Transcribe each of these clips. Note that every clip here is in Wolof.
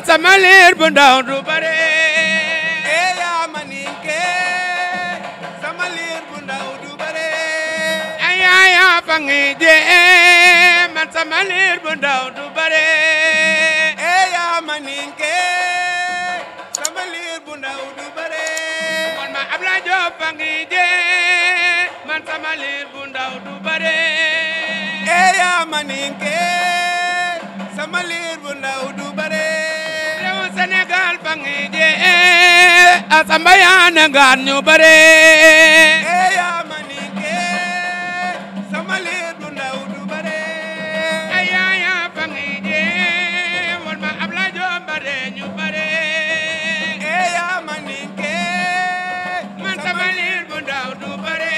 man sama liir bu ndaw du bare yaa ma ninke sama liir bu ndaw du bare ayaya fangi je man sama liir bu ndaw du bare yaa ma ninke sama liir bu ndaw du bare man ma Abla Diop fangi je man sama liir bu ndaw du bare yaa ma ninke sama liir bu ndaw du bare réewu Sénégal fangi je asamba yaana ngaan ñu bare yaa ma ninke sama liir bu ndaw du bare ayaya fangi je man ma Abla Diop bare ñu bare yaa ma ninke man sama liir bu ndaw du bare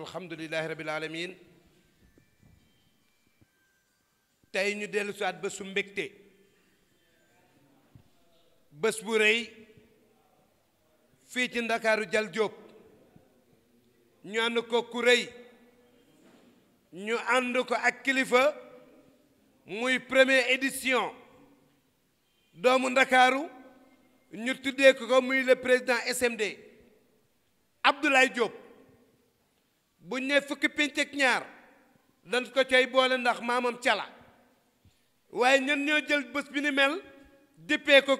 alhamdulillahi rabbil alamin tey ñu dellu si waat bésu mbégte bés bu rëy fii ci Ndakaaru Jal Diop ñu ànd ko ku rëy ñu ànd ko ak kilifa muy première édition doomu Ndakaaru ñu tuddee ko muy le président SMD Abdoulaye Diop bu ñu nee fukki pénc ak ñaar dañ ko coy boole ndax maamam cala waaye ñun ñoo jël bés bi ni mel dippee ko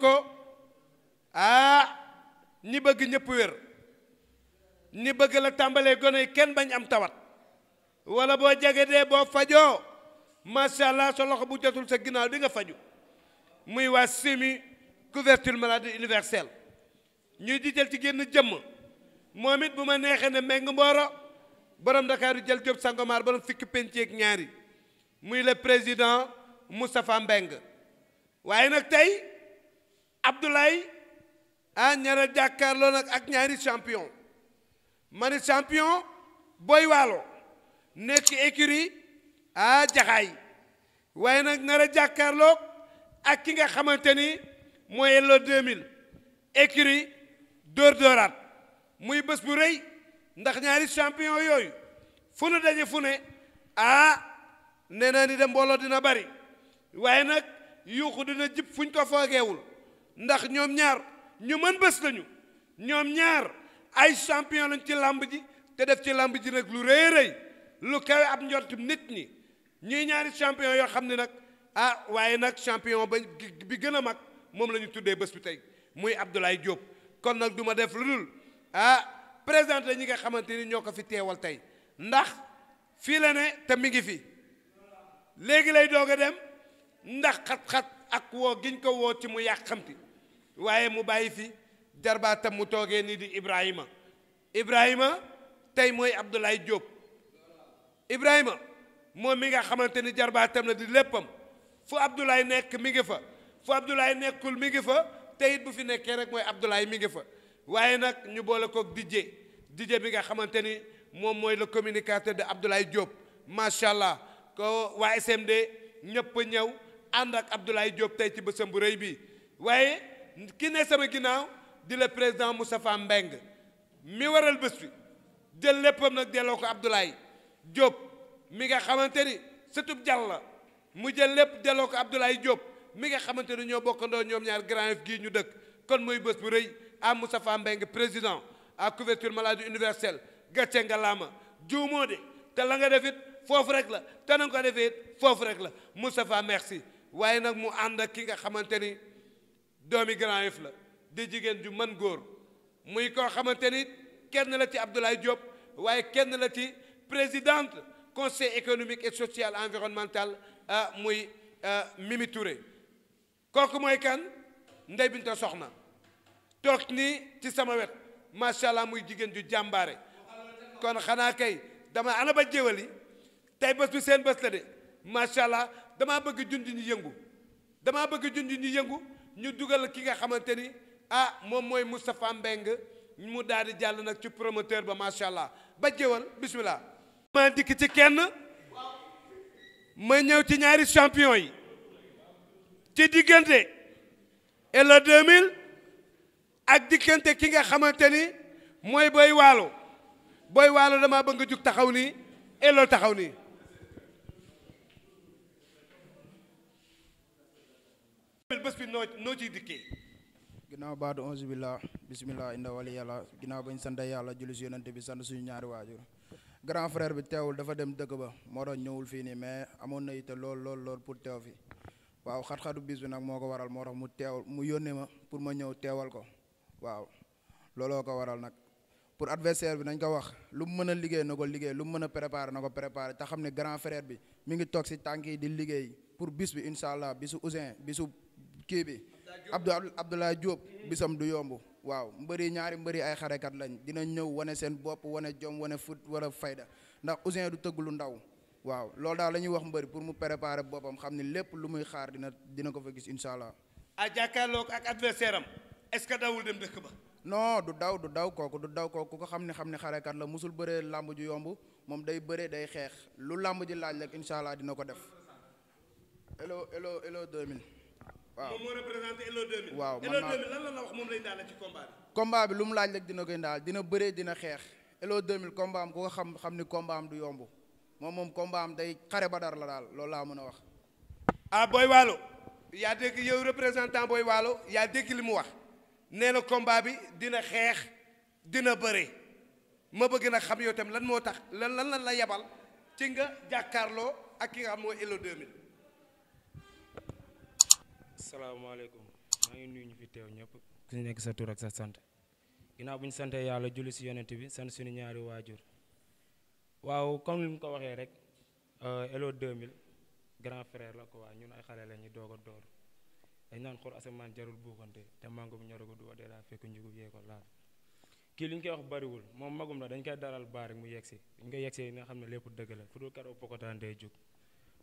ñi bëgg ñëpp wér ñi bëgg la tàmbalee gone yi kenn bañ am tawat wala boo jege dee boo fajoo macha allah sa loxo bu jotul sa ginnaaw di nga faju muy waa semi couverture maladie universelle ñuy di jël ci génn jëmm moom it bu ma neexee ne Mbengue Mboro borom Ndakaaru Jal Diop Sangomar borom fukki penc ak ñaari muy le président Moustapha Mbengue waaye nag tey Abdoulaye ñaara jàkkaarloo nag ak ñaari champion mani champion Boy Waalo nekk écurie Jaxaay waaye nag nara jàkkaarloo ak ki nga xamante ni mooy Ello 2000 écurie Dóor Dóoraat muy bés bu rëy ndax ñaari champion yooyu fu nu daje fu ne nee naa ni de mbooloo dina bari waaye nag yuuxu dina jib fuñ ko foogeewul ndax ñoom ñaar ñu mën bés lañu ñoom ñaar ay champion lañ ci làmb ji te def ci làmb ji nag lu rëy rëy lu kawe ab njortum nit ñi ñuy ñaari champion yoo xam ne nag waaye nag champion ba bi gën a mag moom la ñu tuddee bés bi tey muy Abdoulaye Diop kon nag du ma def lu dul présenté ñi nga xamante ni ñoo ko fi teewal tey ndax fii la ne te mi ngi fi léegi lay doog a dem ndax xat-xat ak woo giñ ko woo ci mu yàqamti waaye mu bàyyi fi jarbaatam mu toogee nii di Ibrahima tey mooy Abdoulaye Diop Ibrahima moom mi nga xamante ni jarbaatam la di léppam fu Abdoulaye nekk mi ngi fa fu Abdoulaye nekkul mi ngi fa te it bu fi nekkee rek mooy Abdoulaye mi ngi fa waaye nag ñu boole koog DJ bi nga xamante ni moom mooy le communicateur de Abdoulaye Diop macha allah ko waa SMD ñëpp ñëw ànd ak Abdoulaye Diop tey ci bésam bu rëy bi waaye ki ne sama ginnaaw di le président Moustapha Mbengue mi waral bés bi jël léppam nag delloo ko Abdoulaye Diop mi nga xamante ni sëtub jàll la mu jël lépp delloo ko Abdoulaye Diop mi nga xamante ni ñoo bokkandoo ñoom ñaar Grand Yoff gii ñu dëkk kon muy bés bu rëy Moustapha Mbengue président couverture maladie universelle gàcce nga laama juumoo de te la nga def it foofu rek la te na nga ko defee it foofu rek la Moustapha merci waaye nag mu ànd ak ki nga xamante ni doomi Grand Yoff la di jigéen ju mën góor muy koo xamante ni kenn la ci Abdoulaye Diop waaye kenn la ci présidente conseil économique et social environnemental muy Mimi Touré kooku mooy kan Ndey Binta Soxna toog nii ci sama wet macha allah muy jigéen ju jàmbaare kon xanaa kay dama ana ba jéwali tey bés bi seen bés la de macha allah damaa bëgg junj ñu yëngu damaa bëgg junj ñu yëngu ñu dugal ki nga xamante ni moom mooy Moustapha Mbengue mu daal di jàll nag ci promoteur ba macha allah ba jéwal bismillah ma dikk ci kenn ma ñëw ci ñaari champion yi ci diggante Ello 2000 ak diggante ki nga xamante ni mooy Boy Waalo damaa bëgg nga jug taxaw nii Ello taxaw nii bés bi noo ciy dikkee. ginnaaw baatu onze billah bismillah inda wali yàlla ginnaaw bañ sant yàlla julli si yonente bi sant suñu ñaari waajur grand frère bi teewul dafa dem dëkk ba moo doon ñëwul fii nii mais amoon na ite lool pour teew fi waaw xat-xatu bis bi nag moo ko waral moo tax mu yónnee ma pour ma ñëw teewal ko waaw looloo ko waral nag pour adversaire bi nañ ko wax lu mu mën a liggéey na ko liggéey lu mu mën a préparer na ko préparer te xam ne grand frère bi mi ngi toog si tànk yi di liggéey pour bis bi incha allah bisu Ouzin bisu kii bi Abdoulaye Diop bisam du yomb waaw ñaari mbëri ay xarekat lañ dina ñëw wane seen bopp wane jom wane fut wala fayda ndax Ouzin du tëgg lu ndaw waaw loolu daal la ñuy wax mbëri pour mu préparer boppam xam ne lépp lu muy xaar dina ko fa gis incha allah. a jàkkaarloog ak adversaire am est-ce que dawul dem dëkk ba. non du daw kooku ku ko xam ne xarekat la musul bëree làmb ju yomb moom day bëree day xeex lu làmb ji laaj rek incha allah dina ko def. Elo 2000. waaw moom moo représenté Elo 2000. waaw Elo 2000 lan la wax moom lay daal ci combat bi. combat bi lu mu laaj rek dina koy daal dina bëree dina xeex Elo 2000 combat am ku ko xam ni combat am du yomb moom combat am day xare ba dar la daal loolu laa mën a wax. ah Boy Waalo yaa dégg yow représentant Boy Waalo yaa dégg li mu wax nee na combat bi dina xeex dina bëre ma bëgg na xam yow tam lan moo tax lan la yebal ci nga jàkkaarloo ak ki nga xam mooy Elo 2000. asalaamaaleykum maa ngi nuyu ñu fi teew ñëpp ku nekk sa tur ak sa sant ginnaaw bu ñu sante yàlla julli si yonent bi sant suñu ñaari waajur waaw comme li mu ko waxee rek Elo 2000 grand frère la ko waa ñun ay xale la ñu doog a door dañ naan xur asamaan jarul buuxante te mango bu ñorugo du wadee daa fekk njugub yee ko laal kii li ñu koy wax bariwul moom magum la dañ koy dalal baar rek mu yegsi ñu koy yegsi nga xam ne lépp dëgg la fu dul karo pokotaan day jóg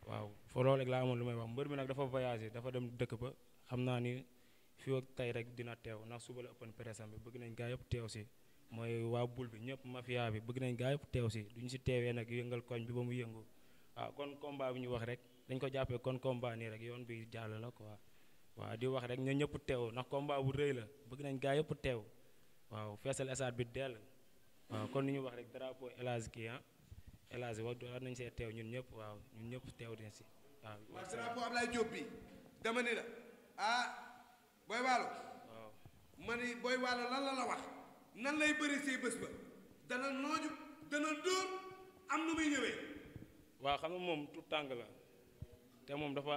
waaw foo loolu rek laa amoon lu may wax mbër mi nag dafa voyagé dafa dem dëkk ba xam naa ni fii ak tey rek dina teew ndax suba la open press am bi bëgg nañ gaa yëpp teew si mooy waa bul bi ñëpp mafia bi bëgg nañ gaa yëpp teew si duñu si teewee nag yëngal koñ bi ba mu yëngu waaw kon combat bi ñu wax rek dañ ko jàppee kon combat nii rek yoon bi jàll la quoi waaw di wax rek ña ñëpp teew ndax combat bu rëy la bëgg nañ gaa yëpp teew waaw feesal stade bi dell waaw kon ni ñu wax rek drapeau El Hadj kii El Hadj wax nañ see teew ñun ñëpp waaw ñun ñëpp teew den si waaw. waaw drapeau Ablaye Diop bi dama ni la Boy Waalo. waaw ma ni Boy Waalo lan la wax nan lay bëri see bés ba dana nooju dana dóor am nu muy ñëwee. waaw xam nga moom tout tàng la te moom dafa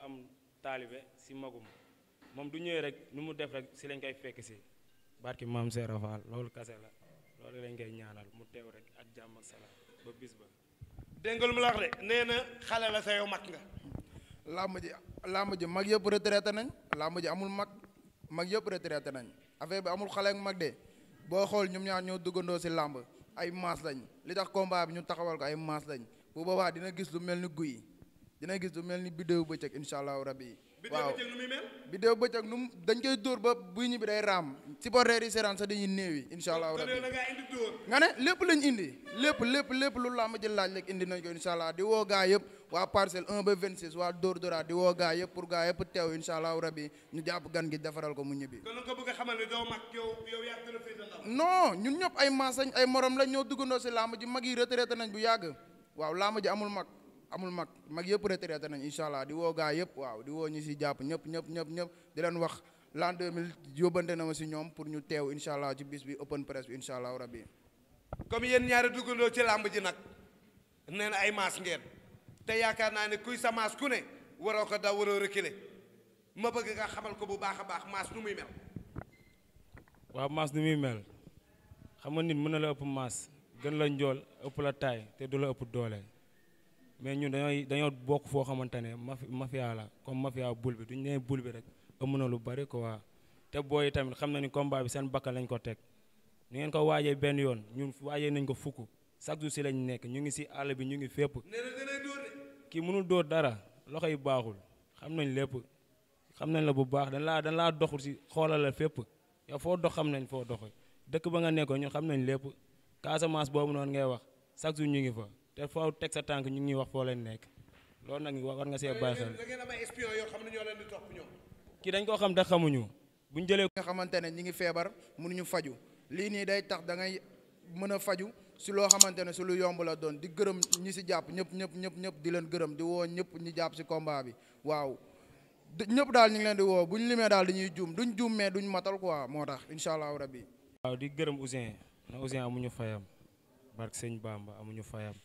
am taalibe si magum moom du ñëwee rek nu mu def rek si lañ koy fekk si barki maam Seera Faal loolu kase la loolu lañ koy ñaanal mu teew rek ak jàmm ak salaam ba bis ba. dégg nga lu mu la wax de nee na xale la sa yow mag nga. làmb ji mag yëpp retraité nañ làmb ji amul mag yëpp retraité nañ affaire bi amul xale ak mag de boo xool ñoom ñaar ñoo duggandoo si làmb ay maas lañ li tax combat bi ñu taxawal ko ay maas lañ bu boobaa dina gis lu mel ni guy dina gis lu mel ni bidéew bëccëg incha allahu rabbi waaw bidéew bëccëg nu dañ koy dóor ba buy ñibbi day raam supporters yi seetaan sax dañuy néewi incha allahu rabbi nga ne lépp lañ indi lépp lu làmb ji laaj rek indi nañ ko incha allah di woo gaa yëpp waa parcelle 1 ba 26 waa Dóor Dóoraat di woo gaa yëpp pour gaa yëpp teew incha allahu rabbi ñu jàpp gan gi defaral ko mu ñibbi. kon nga bëgg a xamal ne doo mag yow yaa gën a féete ndaw. non ñun ñëpp ay maas lañ ay morom lañ ñoo duggandoo si làmb ji mag yi retraité nañ bu yàgg waaw làmb ji amul mag yëpp retraité nañ incha allah di woo gaa yëpp waaw di woo ñu si jàpp ñëpp di leen wax l'an 2000 yóbbante na ma si ñoom pour ñu teew incha allah ci bis bi open press bi incha allah rabbi. comme yéen ñaari duggandoo ci làmb ji nag nee na ay maas ngeen te yaakaar naa ne kuy sa maas ku ne waroo ko daw waroo reculer ma bëgg nga xamal ko bu baax a baax maas nu muy mel. waaw maas nu muy mel xam nga nit mën na la ëpp maas gën la njool ëpp la taay te du la ëpp doole mais ñun dañoo bokk foo xamante ne mafia la comme mafia bul bi duñu nee bul bi rek ëmm na lu bari quoi te booy tamit xam na ni combat bi seen bakkan lañ ko teg ni ngeen ko waajee benn yoon ñun waajee nañ ko fukk chaque jour si lañ nekk ñu ngi si àll bi ñu ngi fépp kii mënul dóor dara loxo yi baaxul xam nañ lépp xam nañ la bu baax dañ laa doxul si xoolal la fépp yow foo dox xam nañ foo dox dëkk ba nga nekkoon ñun xam nañ lépp Casamance boobu noonu ngay wax chaque jour ñu ngi fa te foo teg sa tànk ñu ngi wax foo leen nekk loolu nag war nga see bàyyi xel. da ngeen am ay espion yoo xam ne ñoo leen di topp ñoom. kii dañ koo xam te xamuñu buñ jëlee. nga xamante ne ñi ngi feebar mënuñu faju lii nii day tax da ngay mën a faju si loo xamante ne si lu yomb la doon di gërëm ñi si jàpp ñëpp di leen gërëm di woo ñëpp ñi jàpp si combat bi waaw ñëpp daal ñu ngi leen di woo bu ñu limee daal dañuy juum duñ juum mais duñ matal quoi moo tax incha allahu rabbi. waaw di gërëm Ouzin na Ouzin amuñu fayam barke sëñ Bamba amuñu fayam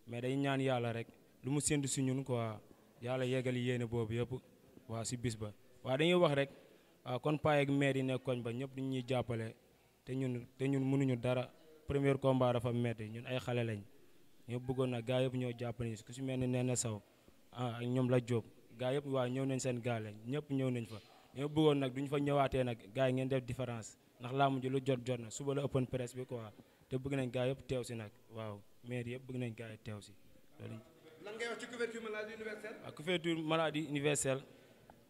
mais day ñaan yàlla rek lu mu séntu si ñun quoi yàlla yeggali yéene boobu yëpp waaw si bis ba waaw dañuy wax rek kon paay ak maire yi nekk koñ ba ñëpp dañu ñuy jàppale te ñun mënuñu dara premier combat dafa metti ñun ay xale lañ ñoo bëggoon nag gaa yëpp ñoo jàppale ku si mel ni Nene Saw ak ñoom la Jóob gaa yëpp waaw ñëw nañ seen gaale ñëpp ñëw nañ fa ñoo bëggoon nag duñu fa ñëwaatee nag gaa yi ngeen def différence ndax laamu ji lu jot na suba la open press bi quoi te bëgg nañ gaa yëpp teew si nag waaw maire yëpp bëgg nañ gaa yi teew si loolu. lan ngay wax ci couverture maladie universelle. waaw couverture maladie universelle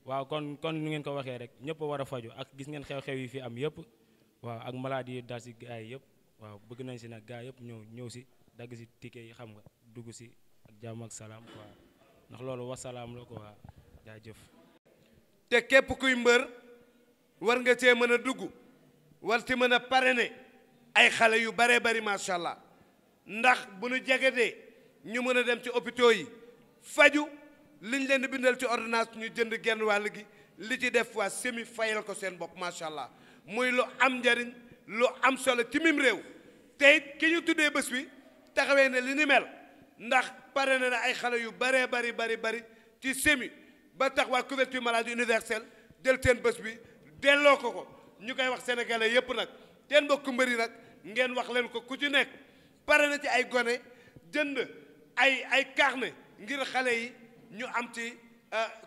waaw kon nu ngeen ko waxee rek ñëpp a war a faju ak gis ngeen xew-xew yi fi am yëpp waaw ak maladie yi dal si gaa yi yëpp waaw bëgg nañ si nag gaa yëpp ñëw si dagg si ticket yi xam nga dugg si ak jàmm ak salaam quoi ndax loolu wasalaam la quoi jaajëf. te képp kuy mbër war nga cee mën a dugg war ci mën a parrainer ay xale yu baree bari macha allah ndax bu nu jegetee ñu mën a dem ci hôpitaux yi faju liñ leen di bindal ci ordonnance ñu jënd genn wàll gi li ci def waa semi fayal ko seen bopp macha allah muy lu am njariñ lu am solo ci mim réew te it ki ñu tuddee bés bi taxawee ne li ni mel ndax parrainé na ay xale yu baree bari ci semi ba tax waa couverture maladie universelle jël seen bés bi delloo ko ñu koy wax sénégalais yépp nag teen mbokk mbëri nag ngeen wax leen ko ku ci nekk pare na ci ay gone jënd ay carnet ngir xale yi ñu am ci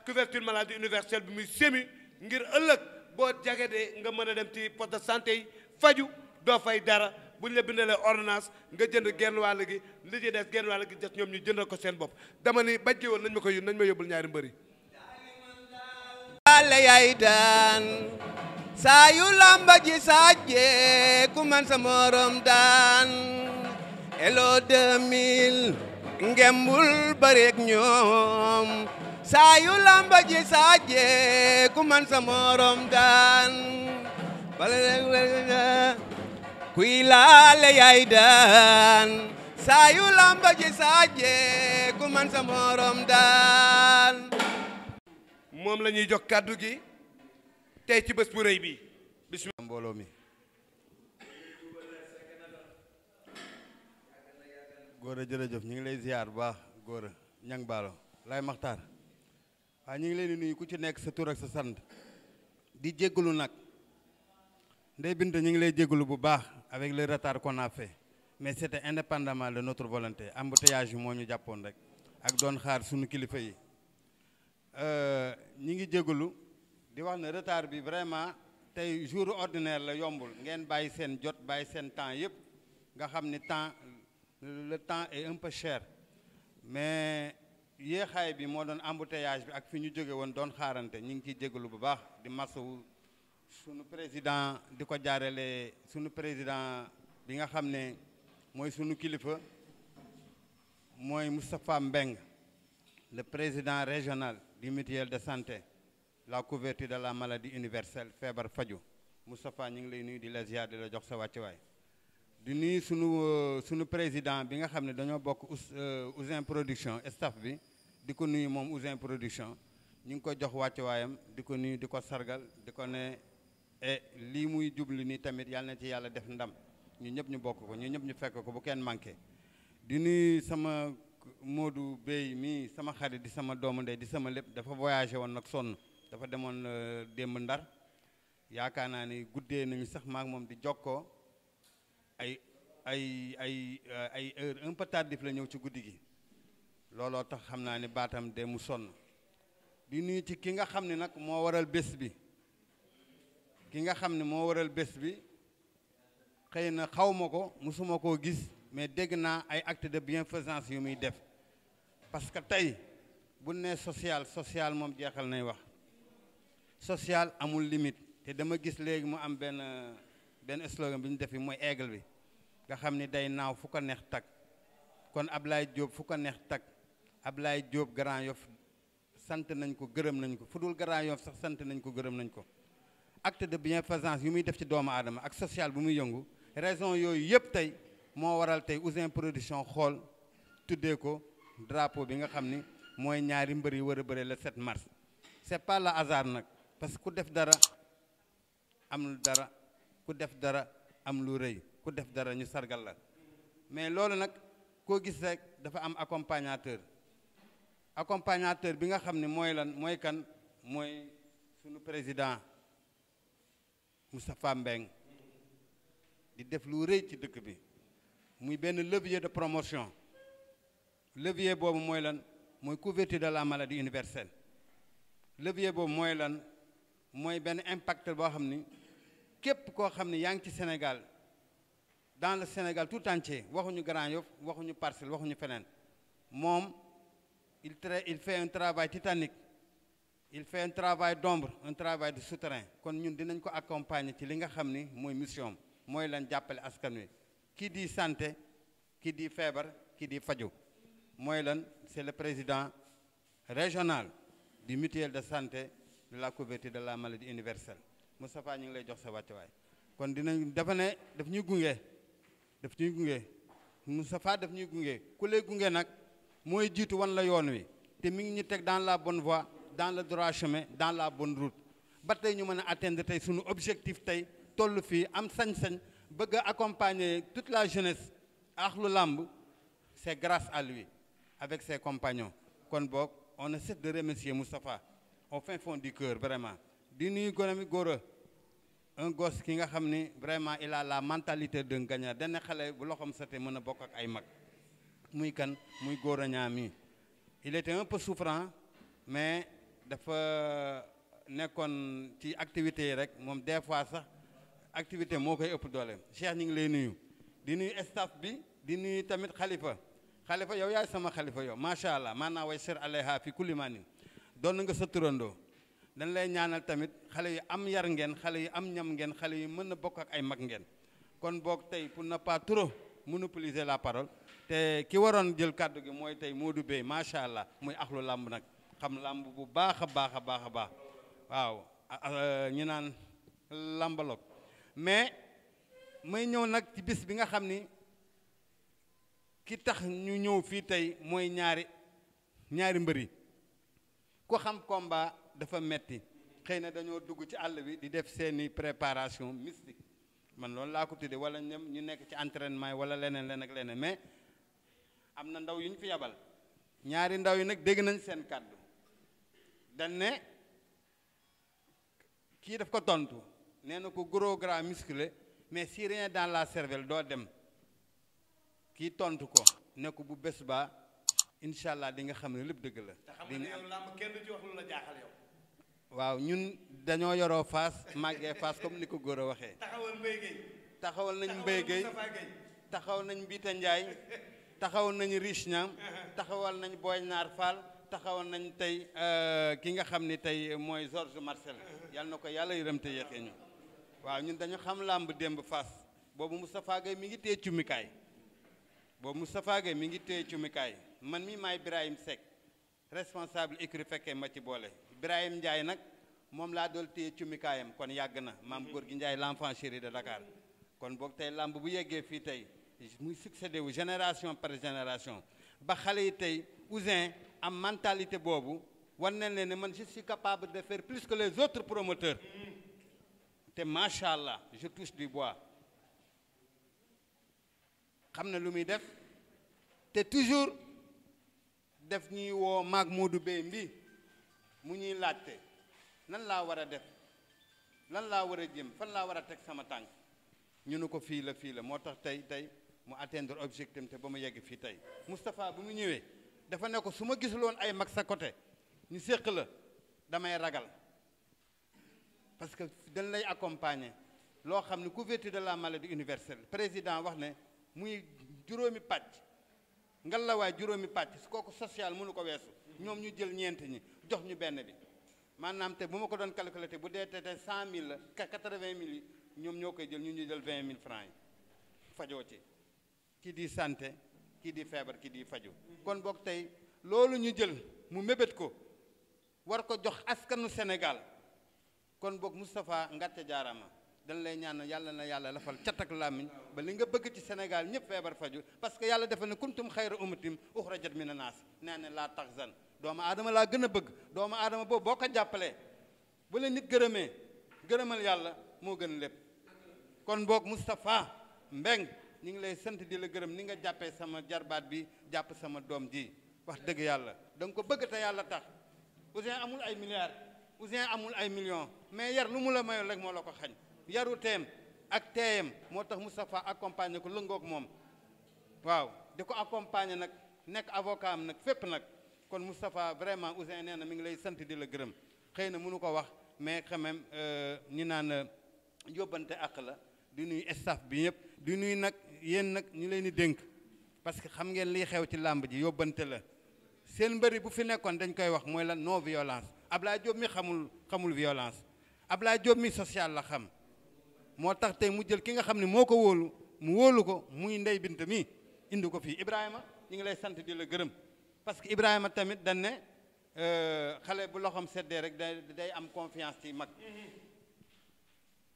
couverture maladie universelle bi muy semi ngir ëllëg boo jagedee nga mën a dem ci poste de santé yi faju doo fay dara bu ñu la bindalee ordonnance nga jënd genn wàll gi li ci des genn wàll gi des ñoom ñu jëndal ko seen bopp dama ni bajji woon nañ ma yóbbul ñaari mbëri ale yaay daan saa yu lamba ji sajje ku man sa morom daan Elo 2000 ngembul bareek ñoom saa yu lamba ji sajje ku man sa morom daan kuy laale yaay daan saa yu lamba ji sajje ku man sa morom daan moom la ñuy jox kàddu gi tey ci bés bu rëy bi bismillah mbooloo mi góor a jërëjëf ñu ngi lay ziar bu baax góor a ñang baalo lay maxtaar waaye ñu ngi leen di nuyu ku ci nekk sa tur ak sa sant di jéggalu nag Ndeye Binta ñu ngi lay jéggalu bu baax avec le retard qu'on a fait mais c'était indépendamment de notre volonté embouteillage yi moo ñu jàppoon rek ak doon xaar suñu kilifa yi ñi ngi jégalu di wax ne retard bi vraiment tey jour ordinaire la yombul ngeen bàyyi seen jot bàyyi seen temps yëpp nga xam ni le temps est un peu cher mais yéexaay bi moo doon embouteillage bi ak fi ñu jóge woon doon xaarante ñi ngi ciy jégalu bu baax di masawu sunu président di ko jaarale sunu président bi nga xam ne mooy sunu kilifa mooy Moustapha Mbeng le président régional du mutuelle de santé la couverture de la maladie universelle feebar faju Moustapha ñu ngi lay nuyu di la ziar di la jox sa wàccuwaay di nuyu sunu président bi nga xam ne dañoo bokk Ouzin Production staff bi di ko nuyu moom Ouzin Production ñu ngi ko jox wàccuwaayam di ko nuyu di ko sargal di ko ne lii muy jublu nii tamit yàlla na ci yàlla def ndam ñu ñëpp ñu bokk ko ñu ñëpp ñu fekk ko bu kenn manqué di nuyu sama Modou Bey mii sama xarit di sama doomu ndey di sama lépp dafa voyagé woon nag sonn dafa demoon démb Ndar yaakaar naa ni guddee nañu sax maak moom di jokkoo ay heure un peu tardif la ñëw ci guddi gi looloo tax xam naa ni baatam de mu sonn di nuyu ci ki nga xam ne nag moo waral bés bi xëy na xaw ma ko musuma koo gis mais dégg naa ay acte de bienfaisance yu muy def parce que tey bu ne social moom jeexal nay wax social amul limite te dama gis léegi mu am benn slogan bi ñu def mooy aigle bi nga xam ni day naaw fu ko neex tag kon Ablaye Diop fu ko neex tag Ablaye Diop Grand Yoff sant nañ ko gërëm nañ ko fu dul Grand Yoff sax sant nañ ko gërëm nañ ko acte de bienfaisance yu muy def ci doomu aadama ak social bu muy yëngu raison yooyu yëpp tey moo waral tey Ouzin Production xool tuddee ko drapeau bi nga xam ni mooy ñaari mbër yi war a bëre le 7 mars c'est pas le hasard nag parce que ku def dara am lu dara ku def dara am lu rëy ku def dara ñu sargal la mais loolu nag koo gis rek dafa am accompagnateur bi nga xam ne mooy lan mooy kan mooy sunu président Moustapha Mbeng di def lu rëy ci dëkk bi muy benn levier de promotion levier boobu mooy lan mooy couverture de la maladie universelle levier boobu mooy lan mooy benn impact boo xam ni képp koo xam ne yaa ngi ci Sénégal dans le Sénégal tout entier waxuñu Grand Yoff waxuñu Parcelles waxuñu feneen moom il fait un travail titanique il fait un travail d'ombre un travail de souterrain kon ñun dinañ ko accompagner ci li nga xam ni mooy mission mooy lan jàppale askan wi kii di santé kii di feebar kii di faju mooy lan c'est le président régional du mutuelle de santé de la couverture de la maladie universelle Moustapha ñu ngi lay jox sa wàccuwaay kon dinañ dafa ne daf ñuy gunge Moustapha daf ñuy gunge ku lay gunge nag mooy jiitu wan la yoon wi te mi ngi ñu teg dans la bonne voie dans le droit chemin dans la bonne route ba tey ñu mën a atteindre tey suñu objectif tey toll fii am sañ-sañ bëgg a accompagner toute la jeunesse axlu làmb c'est grâce à lui avec ses compagnons kon boog on ne cesse de remercier Moustapha au fin fond du cœur vraiment di nuyu gonomi góora un gosse ki nga xam ni vraiment il a la mentalité d'un gagnant dana xale bu loxoom sate mën a bokk ak ay mag muy kan muy Gora Niang mi il était un peu souffrant mais dafa nekkoon ci activités yi rek moom des fois sax activité moo koy ëpp doole Cheikh ñu ngi lay nuyu di nuyu staff bi di nuyu tamit xalifa yow yaay sama xalifa yow macha allah maanaa way ser alayha fi kulli manin doon nga sa turandoo dañ lay ñaanal tamit xale yu am yar ngeen xale yu am ñam ngeen xale yu mën a bokk ak ay mag ngeen kon boog tey pour ne pas trop monopoliser la parole te ki waroon jël kàddu gi mooy tey Modou Bey macha allah muy axlu làmb nag xam làmb bu baax a baax waaw ñu naan làmbaloog mais may ñëw nag ci bis bi nga xam ni ki tax ñu ñëw fii tey mooy ñaari mbër yi ku xam combat dafa metti xëy na dañoo dugg ci àll bi di def seeni préparation mystique man loolu laa ko tuddee wala ñoom ñu nekk ci entraînement yi wala leneen mais am na ndaw yu ñu fi yabal ñaari ndaw yi nag dégg nañ seen kàddu dañ ne kii daf ko tontu nee na ko gros gras musclé mais si rien dans la cervelle doo dem kii tontu ko ne ko bu bés ba incha allah di nga xam ne lépp dëgg la. te xam nga ne yow làmb kenn du ci wax lu la jaaxal yow. waaw ñun dañoo yoroo Fass màggee Fass comme ni ko góor a waxee. taxawal nañ Mbaye Guèye taxawal nañ Mbita Ndiaye taxawal nañ Riche Niang taxawal nañ Boy Naar Fall taxawal nañ tey ki nga xam ni tey mooy Georges Marcel yàlla na ko yàlla yërëm te yéexee ñu waaw ñun dañu xam làmb démb Fass boobu Moustapha Gueye mi ngi téye cumikaay man mi maay Ibrahim Seck responsable écurie fekkee ma ci boole Ibrahim Ndiaye nag moom laa dool téye cumikaayam kon yàgg na maam góor gi Ndiaye l'enfant chéri de Dakar kon boog tey làmb bu yeggee fii tey muy succédé wu génération par génération ba xale yi tey Ouzin am mentalité boobu wan nañ leen ne man je suis capable de faire plus que les autres promoteurs te macha allah je touche du bois xam na lu muy def te toujours def ñuy woo maag Modou Bey mbi mu ñuy laajte nan laa war a def lan laa war a jëm fan laa war a teg sama tànk ñu ne ko fii la moo tax tey mu atteindre objectif te ba mu yegg fii tey Moustapha bu mu ñëwee dafa ne ko su ma gisuloon ay mag sa côté ñu séq la damay ragal parce que dañ lay accompagner loo xam ne couverture de la maladie universelle président wax ne muy juróomi pàcc ngalawaay juróomi pàcc su kooku social mënu ko weesu ñoom ñu jël ñeent ñi jox ñu benn bi maanaam te bu ma ko doon calculer te bu dee te 100 000 la 80 000 yi ñoom ñoo koy jël ñu jël 20 000 francs yi fajoo ci kii di santé kii di feebar kii di faju kon boog tey loolu ñu jël mu mébét ko war ko jox askanu Sénégal kon boog Moustapha ngàcce jaarama dañ lay ñaan yàlla na yàlla lafal cat ak làmmiñ ba li nga bëgg ci Sénégal ñëpp feebar faju parce que yàlla dafa ne kuntum xayra ummatin uxrajat mina naas nee na laa tahzan doomu aadama laa gën a bëgg doomu aadama boobu boo ko jàppalee bu la nit gërëmee gërëmal yàlla moo gën lépp kon boog Moustapha Mbeng ñu ngi lay sant di la gërëm ni nga jàppee sama jarbaat bi jàpp sama doom ji wax dëgg yàlla da nga ko bëgg te yàlla tax Ouzin amul ay milliards Ouzin amul ay millions mais yar lu mu la mayoon rek moo la ko xañ yaru teem ak teeyam moo tax Moustapha accompagner ko lëngoog moom waaw di ko accompagner nag nekk avocat am nag fépp nag kon Moustapha vraiment Ouzin nee na mi ngi lay sant di la gërëm xëy na mënu ko wax mais quand même ñi naan yóbbante àq la di nuy staff bi yëpp di nuy nag yéen nag ñu leen di dénk parce que xam ngeen liy xew ci làmb ji yóbbante la seen mbëri bu fi nekkoon dañ koy wax mooy la non violence Ablaye Diop mi xamul violence Ablaye Diop mi social la xam moo tax tey mu jël ki nga xam ne moo ko wóolu mu wóolu ko muy Ndey Bint mi indi ko fii Ibrahima ñu ngi lay sant di la gërëm parce que Ibrahima tamit dañ ne xale bu loxoom seddee rek day am confiance ci mag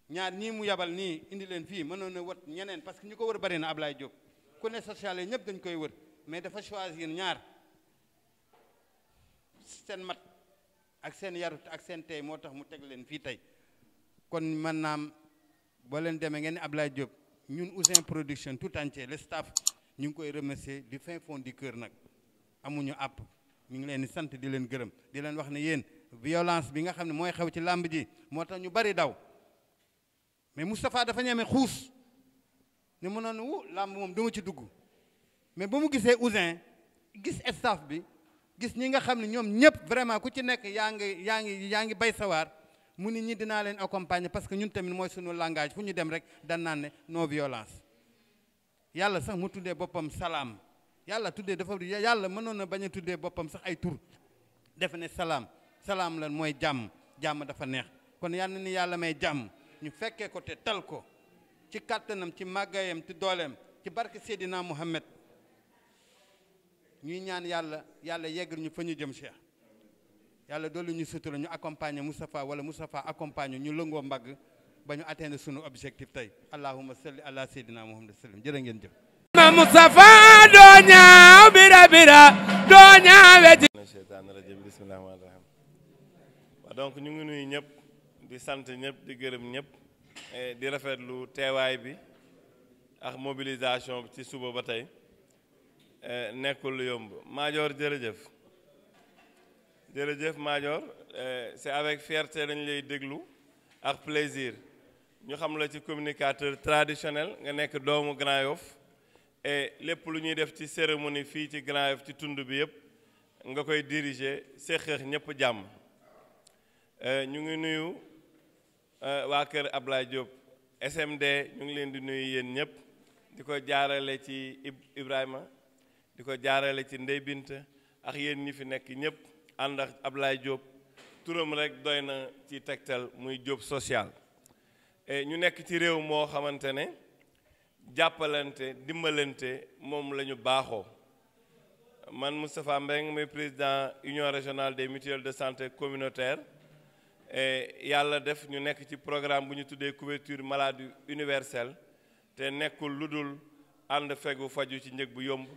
ñaar ñii mu yabal nii indi leen fii mënoon na wët ñeneen parce que ñu ko wër bari na Ablaye Diop ku ne social yi ñëpp dañ koy wër mais dafa choisir ñaar seen mat ak seen yarut ak seen tey moo tax mu teg leen fii tey kon man naam boo leen demee ngeen ne Ablaye Diop ñun Ouzin Production tout entier le staff ñu ngi koy remercier du fin fond du cœur nag amuñu àpp ñu ngi leen di sant di leen gërëm di leen wax ne yéen violence bi nga xam ne mooy xew ci làmb ji moo tax ñu bari daw mais Moustapha dafa ñeme xuus ne mënoon wu làmb moom duma ci dugg mais ba mu gisee Ouzin gis staff bi gis ñi nga xam ne ñoom ñëpp vraiment ku ci nekk yaa ngi bay sawaar mu ni ñi dinaa leen accompagner parce que ñun tamit mooy sunu langage fu ñu dem rek dan naan ne non violence yàlla sax mu tuddee boppam salaam yàlla mënoon na bañ a tuddee boppam sax ay tur defe ne salaam lan mooy jàmm dafa neex kon yal na ni yàlla may jàmm ñu fekkee ko te tal ko ci kàttanam ci màggayam ci dooleem ci barke Seydina Muhammad ñuy ñaan yàlla yeggal ñu fa ñu jëm Cheikh yàlla doolu ñu sutura ñu accompagner Moustapha wala Moustapha accompagner ñu lëngoo mbagg ba ñu atteindre sunu objectif tey allahumma salli ala Seydina Muhammad sallam jërë ngeen jëf ma Moustapha doo ñaaw bira doo ñaawe ci sheytaani rajim bismillahi rahmaani rahim waaw donc ñu ngi nuyu ñëpp di sant ñëpp di gërëm ñëpp di rafetlu teewaay bi ak mobilisation bi ci suba ba tey nekkul lu yomb Madior jërëjëf Madior c'est avec fierté lañ lay déglu ak plaisir ñu xam la ci communicateur traditionnel nga nekk doomu Grand Yoff et lépp lu ñuy def ci cérémonie fii ci Grand Yoff ci tund bi yëpp nga koy diriger séqeex ñëpp jàmm ñu ngi nuyu waa kër Ablaye Diop SMD ñu ngi leen di nuyu yéen ñëpp di ko jaarale ci Ibrahima di ko jaarale ci Ndey Bint ak yéen ñi fi nekk ñëpp ànd ak Ablaye Diop turam rek doy na ci tegtal muy Diop social ñu nekk ci réew moo xamante ne jàppalante dimbalante moom la ñu baaxoo man Moustapha Mbeng muy président union régionale des mutuelles de santé communautaire yàlla def ñu nekk ci programme bu ñu tuddee couverture maladie universelle te nekkul lu dul ànd fegu faju ci njëg bu yomb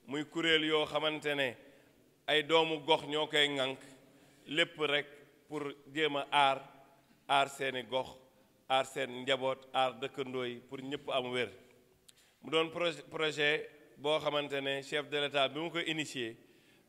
muy kuréel yoo xamante ne ay doomu gox ñoo koy ŋànk lépp rek pour jéem a aar seeni gox aar seen njaboot aar dëkkandoo yi pour ñëpp am wér mu doon projet boo xamante ne chef de l'État bi mu ko initié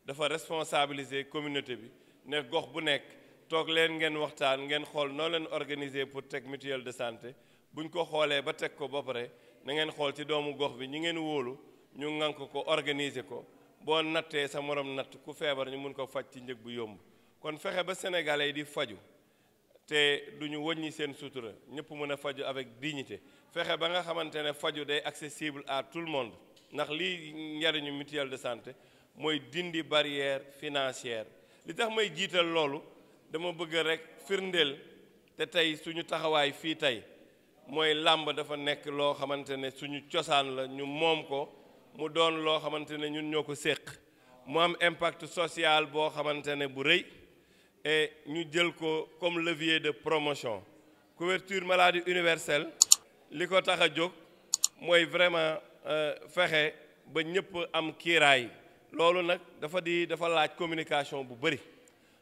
dafa responsabiliser communauté bi ne gox bu nekk toog leen ngeen waxtaan ngeen xool noo leen organiser pour teg mutuelle de santé buñ ko xoolee ba teg ko ba pare na ngeen xool ci doomu gox bi ñi ngeen wóolu ñu ŋànk ko organiser ko boo nattee sa morom natt ku feebar ñu mun ko faj ci njëg bu yomb kon fexe ba sénégalais yi di faju te duñu wëññi seen sutura ñëpp mën a faju avec dignité fexe ba nga xamante ne faju day accessible à tout le monde ndax lii njariñu mutuelle de santé mooy dindi barrière financière li tax may jiital loolu dama bëgg rek firndeel te tey suñu taxawaay fii tey mooy làmb dafa nekk loo xamante ne suñu cosaan la ñu moom ko mu doon loo xamante ne ñun ñoo ko séq mu am impact social boo xamante ne bu rëy et ñu jël ko comme levier de promotion couverture maladie universelle li ko tax a jóg mooy vraiment fexe ba ñëpp am kiiraay loolu nag dafa laaj communication bu bëri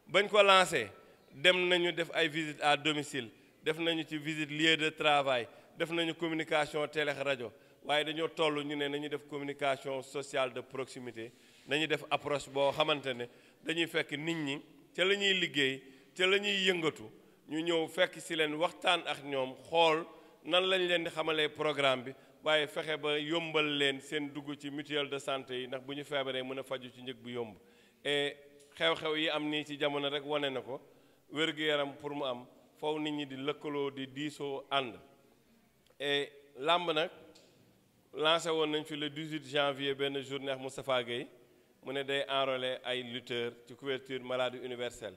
bañ ko lancé dem nañu def ay visite à domicile def nañu ci visite lieu de travail def nañu communication télé rajo waaye dañoo toll ñu ne nañu def communication sociale de proximité nañu def approche boo xamante ne dañuy fekk nit ñi ca la ñuy liggéey ca la ñuy yëngatu ñu ñëw fekk si leen waxtaan ak ñoom xool nan lañ leen di xamalee programme bi waaye fexe ba yombal leen seen dugg ci mutuelle de santé yi ndax bu ñu feebaree mën a faju ci njëg bu yomb et xew-xew yi am nii ci jamono rek wane na ko wér-gu-yaram pour mu am foofu nit ñi di lëkkaloo di diisoo ànd et làmb nag lancé woon nañ fi le 18 janvier benn journée ak Moustapha Gueye mu ne day enrôler ay lutteurs ci couverture maladie universelle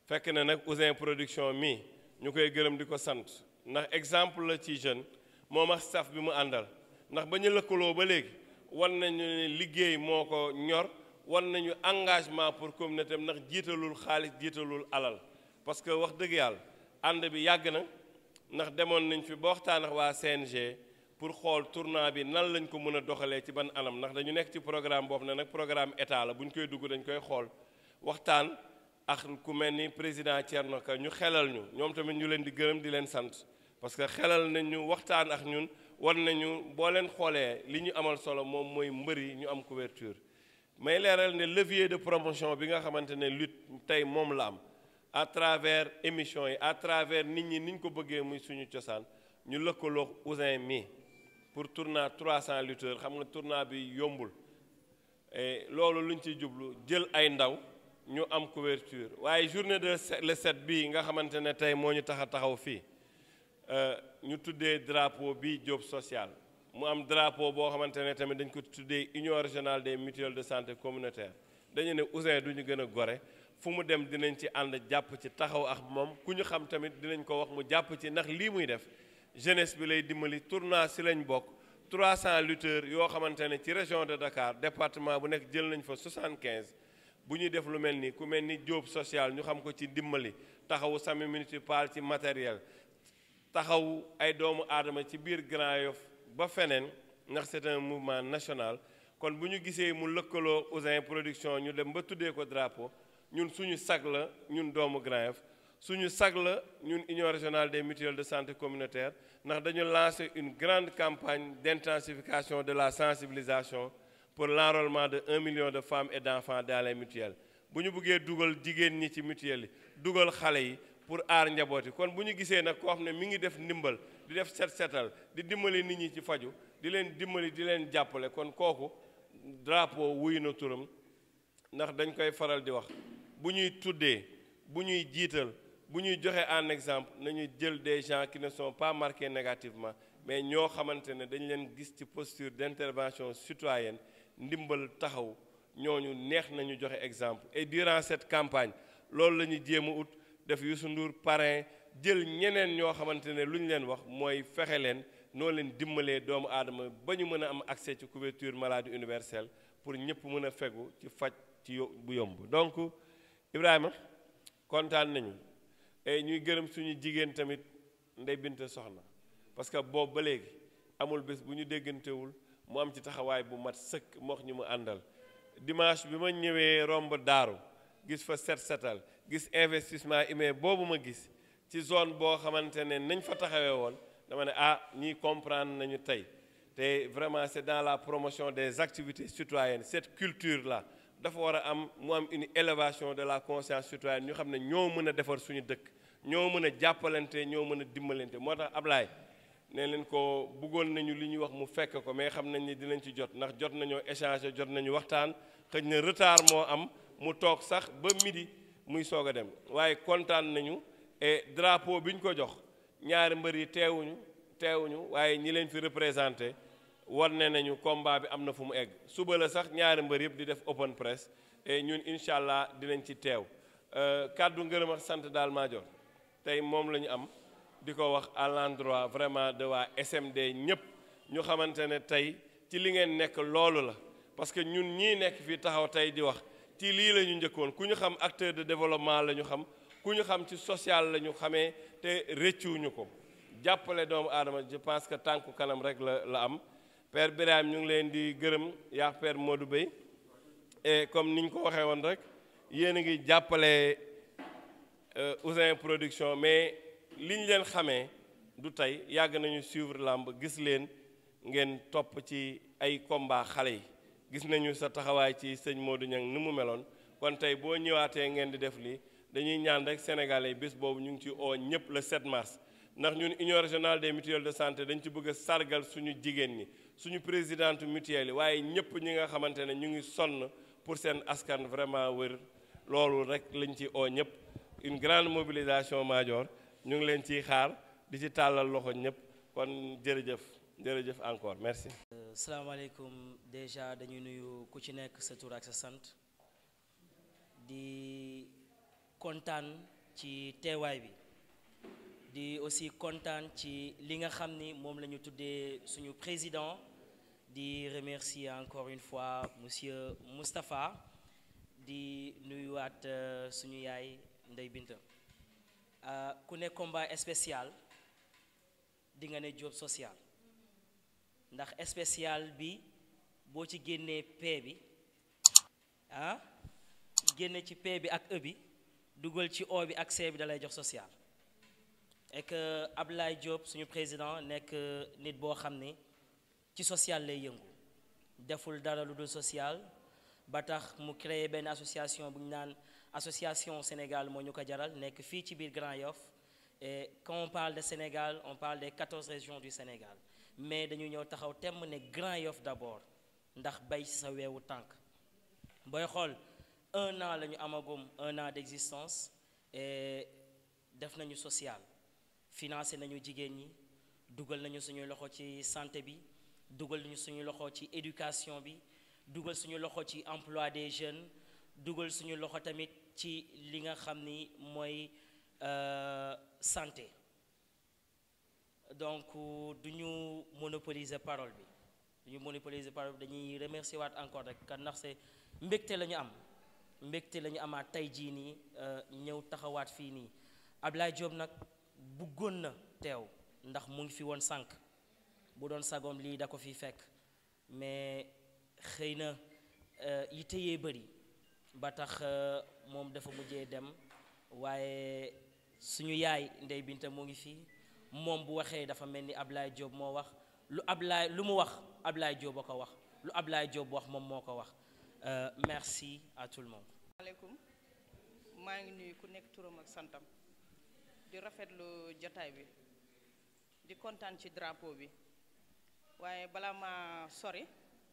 fekk na nag Ouzin Production mi ñu koy gërëm di ko sant ndax exemple la ci jeune moom ak staff bi mu àndal ndax ba ñu lëkkaloo ba léegi wan nañu ne liggéey moo ko ñor wan nañu engagement pour communauté am ndax jiitalul xaalis jiitalul alal parce que wax dëgg yàlla ànd bi yàgg na ndax demoon nañ fi ba waxtaan ak waa CNG pour xool tournoi bi nan lañ ko mën a doxalee ci ban anam ndax dañu nekk ci programme boobu ne nag programme état la bu ñu koy dugg dañ koy xool waxtaan ak ku mel ni président Thierno Ka ñu xelal ñu ñoom tamit ñu leen di gërëm di leen sant parce que xelal nañ ñu waxtaan ak ñun war nañu boo leen xoolee li ñu amal solo moom mooy mbër yi ñu am couverture may leeral ne levier de promotion bi nga xamante ne lutte tey moom la am à travers émission yi à travers nit ñi ni ñu ko bëggee muy suñu cosaan ñu lëkkaloo Ouzin mi pour tournoi 300 lutteurs xam nga tournoi bi yombul et loolu luñ ciy jublu jël ay ndaw ñu am couverture waaye journée de le 7 bii nga xamante ne tey moo ñu tax a taxaw fii ñu tuddee drapeau bi Diop social mu am drapeau boo xamante ne tamit dañ ko tuddee union régionale des mutuelles de santé communautaire dañu ne Ouzin du ñu gën a gore fu mu dem dinañ ci ànd jàpp ci taxaw ak moom ku ñu xam tamit dinañ ko wax mu jàpp ci ndax lii muy def jeunesse bi lay dimbali tournoi si lañ bokk 300 lutteurs yoo xamante ne ci région de Dakar département bu nekk jël nañ fa 75 bu ñuy def lu mel ni ku mel ni Diop social ñu xam ko ci dimbali taxawu sami municipal ci matériel taxaw ay doomu aadama ci biir Grand Yoff ba feneen ndax c'est un mouvement national kon bu ñu gisee mu lëkkaloo Ouzin Production ñu dem ba tuddee ko drapeau ñun suñu sag la ñun doomu Grand Yoff suñu sag la ñun union régionale des mutuelles de santé communautaire ndax dañu lancer une grande campagne d'intensification de la sensibilisation pour l'enrôlement de 1 million de femmes et d'enfants dans les mutuelles bu ñu bëggee dugal jigéen ñi ci mutuelle yi dugal xale yi pour aar njaboot yi kon bu ñu gisee nag koo xam ne mi ngi def ndimbal di def setal di dimbali nit ñi ci faju di leen dimbali di leen jàppale kon kooku drapeau wuyu na turam ndax dañ koy faral di wax bu ñuy tuddee bu ñuy jiital bu ñuy joxe en exemple nañu jël des gens qui ne sont pas marqués négativement mais ñoo xamante ne dañ leen gis ci posture d'intervention citoyenne ndimbal taxaw ñooñu neex nañu joxe exemple et durant cette campagne loolu la ñu jéem a ut def Youssou Ndour parrain jël ñeneen ñoo xamante ne lu ñu leen wax mooy fexe leen noo leen dimbalee doomu aadama ba ñu mën a am accès ci couverture maladie universelle pour ñëpp mën a fegu ci faj ci bu yomb donc Ibrahima kontaan nañu et ñuy gërëm suñu jigéen tamit Ndey Binte Soxna parce que boobu ba léegi amul bés bu ñu déggantewul mu am ci taxawaay bu mat sëkk moox ñu mu àndal dimanche bi ma ñëwee romb daaru gis fa setal gis investissement humain boobu ma gis ci zone boo xamante ne nañ fa taxawee woon dama ne ñii comprendre nañu tey te vraiment c'est dans la promotion des activités citoyennes cette culture là dafa war a am mu am une élévation de la conscience citoyenne ñu xam ne ñoo mën a defar suñu dëkk ñoo mën a jàppalante ñoo mën a dimbalante moo tax Ablaye ne leen ko bëggoon nañu li ñuy wax mu fekk ko mais xam nañ ne dinañ ci jot ndax jot nañoo échanger jot nañu waxtaan xëy na retard moo am mu toog sax ba midi muy soog a dem waaye kontaan nañu et drapeau bi ñu ko jox ñaari mbër yi teewuñu waaye ñi leen fi représenté war ne nañu combat bi am na fu mu egg suba la sax ñaari mbër yëpp di def open press et ñun incha allah dinañ ci teew kàddu ngërëm ak sant daal Madior tey moom la ñu am di ko wax à l'endroit vraiment de waa SMD ñëpp ñu xamante ne tey ci li ngeen nekk loolu la parce que ñun ñii nekk fii taxaw tey di wax ci lii la ñu njëkkoon ku ñu xam acteur de développement la ñu xam ku ñu xam ci social la ñu xamee te rëccuwuñu ko jàppale doomu aadama je pense que tànku kanam rek la am Père Birame ñu ngi leen di gërëm yaa Père Modou Bey et comme niñ ko waxee woon rek yéen a ngi jàppale Ouzin Production mais liñ leen xamee du tey yàgg nañu suivre làmb gis leen ngeen topp ci ay combat xale yi gis nañu sa taxawaay ci sëñ Modou Niang ni mu meloon kon tey boo ñëwaatee ngeen di def lii dañuy ñaan rek sénégalais bés boobu ñu ngi ci oo ñëpp le 7 mars ndax ñun union régionale des mutuelles de santé dañ ci bëgg a sargal suñu jigéen ñi suñu présidente mutuelle yi waaye ñëpp ñi nga xamante ne ñu ngi sonn pour seen askan vraiment wër loolu rek lañ ci oo ñëpp une grande mobilisation Madior ñu ngi leen ciy xaar di ci tàllal loxo ñëpp kon jërëjëf encore merci. salaamaaleykum déjà dañuy nuyu ku ci nekk sa tur ak sa sant di kontaan ci teewaay bi di aussi kontaan ci li nga xam ni moom la ñu tuddee suñu président di remercier encore une fois monsieur Moustapha di nuyuwaat suñu yaay Ndey Binta ku ne combat spécial di nga ne job social ndax spécial bi boo ci génnee P bi génne ci P bi ak E bi dugal ci O bi ak C bi da lay jox social et que Ablaye Diop suñu président nekk nit boo xam ne ci social lay yëngu deful dara lu dul social ba tax mu créé benn association bu ñu naan association Sénégal moo ñu ko jaral nekk fii ci biir Grand Yoff et quand on parle de Sénégal on parle des 14 régions du Sénégal mais dañu ñëw taxaw temm ne Grand Yoff d'abord ndax bay sa weewu tànk booy xool 1 an la ñu amagum 1 an d'existence et def nañu social financé nañu jigéen ñi dugal nañu suñu loxo ci santé bi dugal nañu suñu loxo ci éducation bi dugal suñu loxo ci emploi des jeunes dugal suñu loxo tamit ci li nga xam ni mooy santé donc du ñu monopoliser parole bi dañuy remercier waat encore rek kan ndax c'est mbégte la ñu am mbégte la ñu amaat tey jii nii ñëw taxawaat fii nii Ablaye Diop nag bëggoon na teew ndax mu ngi fi woon sànq bu doon sagoom lii da ko fi fekk mais xëy na yitte yee bëri ba tax moom dafa mujjee dem waaye suñu yaay Ndey Binta mu ngi fi moom bu waxee dafa mel ni Ablaye Diop moo wax lu mu wax Ablaye Diop a ko wax lu Ablaye Diop wax moom moo ko wax merci à tout le monde. maaleykum maa ngi nuyu ku nekk turam ak santam di rafetlu jotaay bi di kontaan ci drapeau bi waaye balaa ma sori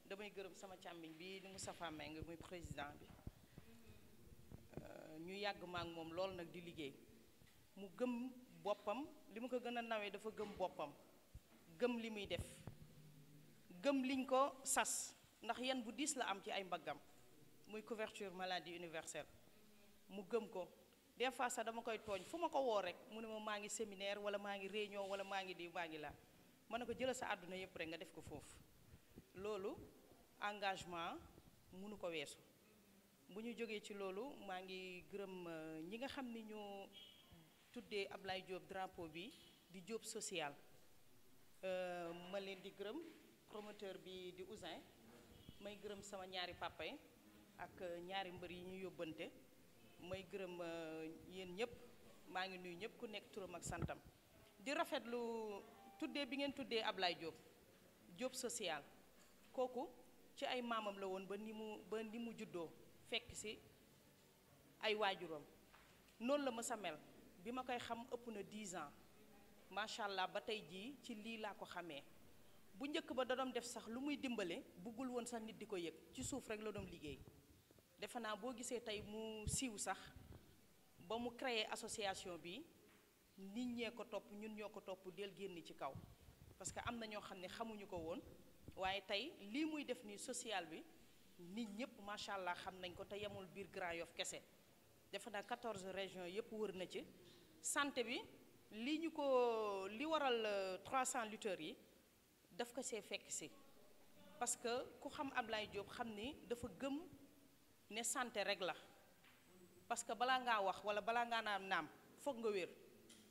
damay gërëm sama càmmiñ bi di Moustapha Mbengue muy président bi ñu yàgg ma ak moom lool nag di liggéey mu gëm boppam li mu ko gën a nawee dafa gëm boppam gëm li muy def gëm liñ ko sas ndax yan bu diis la am ci ay mbaggam muy couverture maladie universelle mu gëm ko des fois sax dama koy tooñ fu ma ko woo rek mu ne ma maa ngi séminaire wala maa ngi réunion wala maa ngi di maa ngi laa ma ne ko jëlal sa àdduna yépp rek nga def ko foofu loolu engagement mënu ko weesu bu ñu jógee ci loolu maa ngi gërëm ñi nga xam ni ñoo tuddee Ablaye Diop drapeau bi di Diop social ma leen di gërëm promoteur bi di Ouzin may gërëm sama ñaari papa yi ak ñaari mbër yi ñu yóbbante may gërëm yéen ñëpp maa ngi nuyu ñëpp ku nekk turam ak santam di rafetlu tuddee bi ngeen tuddee Ablaye Diop Diop social kooku ci ay maamam la woon ba ni mu juddoo fekk ci ay waajuram noonu la ma sa mel bi ma koy xam ëpp na 10 ans macha allah ba tey jii ci lii laa ko xamee bu njëkk ba da doon def sax lu muy dimbale buggul woon sax nit di ko yëg ci suuf rek la doon liggéey defe naa boo gisee tey mu siiw sax ba mu créer association bi nit ñee ko topp ñun ñoo ko topp del génn ci kaw parce que am na ñoo xam ne xamuñu ko woon waaye tey lii muy def nii social bi nit ñëpp macha allah xam nañ ko te yemul biir Grand Yoff kese defe naa 14 régions yëpp wër na ci santé bi li waral 300 lutteurs yi daf ko see fekk si parce que ku xam Ablaye Diop xam ni dafa gëm ne santé rek la parce que balaa ngaa wax wala balaa ngaa naam foog nga wér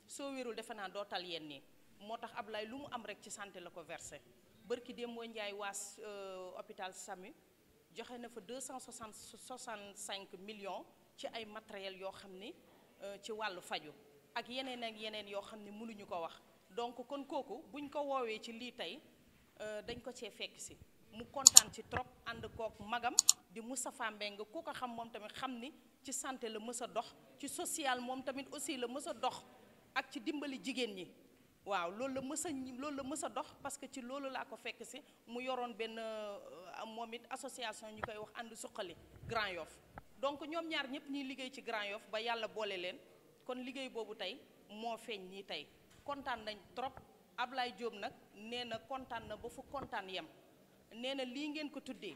soo wérul defe naa doo tal yenn nii moo tax Ablaye lu mu am rek ci santé la ko versé bërki dem moo njaay waas hôpital Samy joxe na fa 265 millions ci ay matériel yoo xam ni ci wàllu faju ak yeneen yoo xam ne mënuñu ko wax donc kon kooku buñ ko woowee ci lii tey dañ ko cee fekk si mu kontaan ci trop ànd kook magam di Moustapha Mbengue ku ko xam moom tamit xam ni ci santé la mës a dox ci social moom tamit aussi la mës a dox ak ci dimbali jigéen ñi waaw loolu la mës a dox parce que ci loolu laa ko fekk si mu yoroon benn moom it association ñu koy wax ànd suqali Grand Yoff donc ñoom ñaar ñëpp ñuy liggéey ci Grand Yoff ba yàlla boole leen kon liggéey boobu tey moo feeñ nii tey kontaan nañ trop Ablaye Diop nag nee na kontaan na ba fu kontaan yem nee na lii ngeen ko tuddee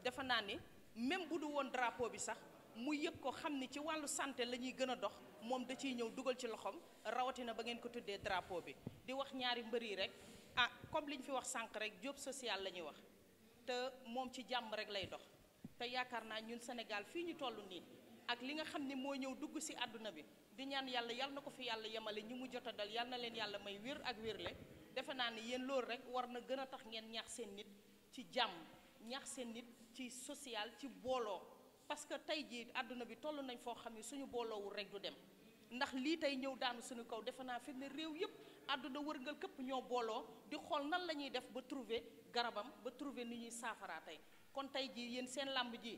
defe naa ni même bu du woon drapeau bi sax mu yëg ko xam ni ci wàllu santé la ñuy gën a dox moom da ciy ñëw dugal ci loxoom rawatina ba ngeen ko tuddee drapeau bi di wax ñaari mbër yi rek comme li ñu fi wax sànq rek Diop social la ñuy wax te moom ci jàmm rek lay dox te yaakaar naa ñun Sénégal fii ñu toll nii ak li nga xam ni moo ñëw dugg si àdduna bi di ñaan yàlla yal na ko fi yàlla yemale ñi mu jot a dal yal na leen yàlla may wér ak wérle defe naa ni yéen loolu rek war na gën a tax ngeen ñaax seen nit ci jàmm ñaax seen nit ci social ci booloo parce que tey jii àdduna bi toll nañ foo xam ne suñu booloowul rek du dem ndax lii tey ñëw daanu suñu kaw defe naa fi ne réew yëpp àdduna wërngal këpp ñoo booloo di xool nan la ñuy def ba trouver garabam ba trouver ni ñuy saafaraa tey kon tey jii yéen seen làmb ji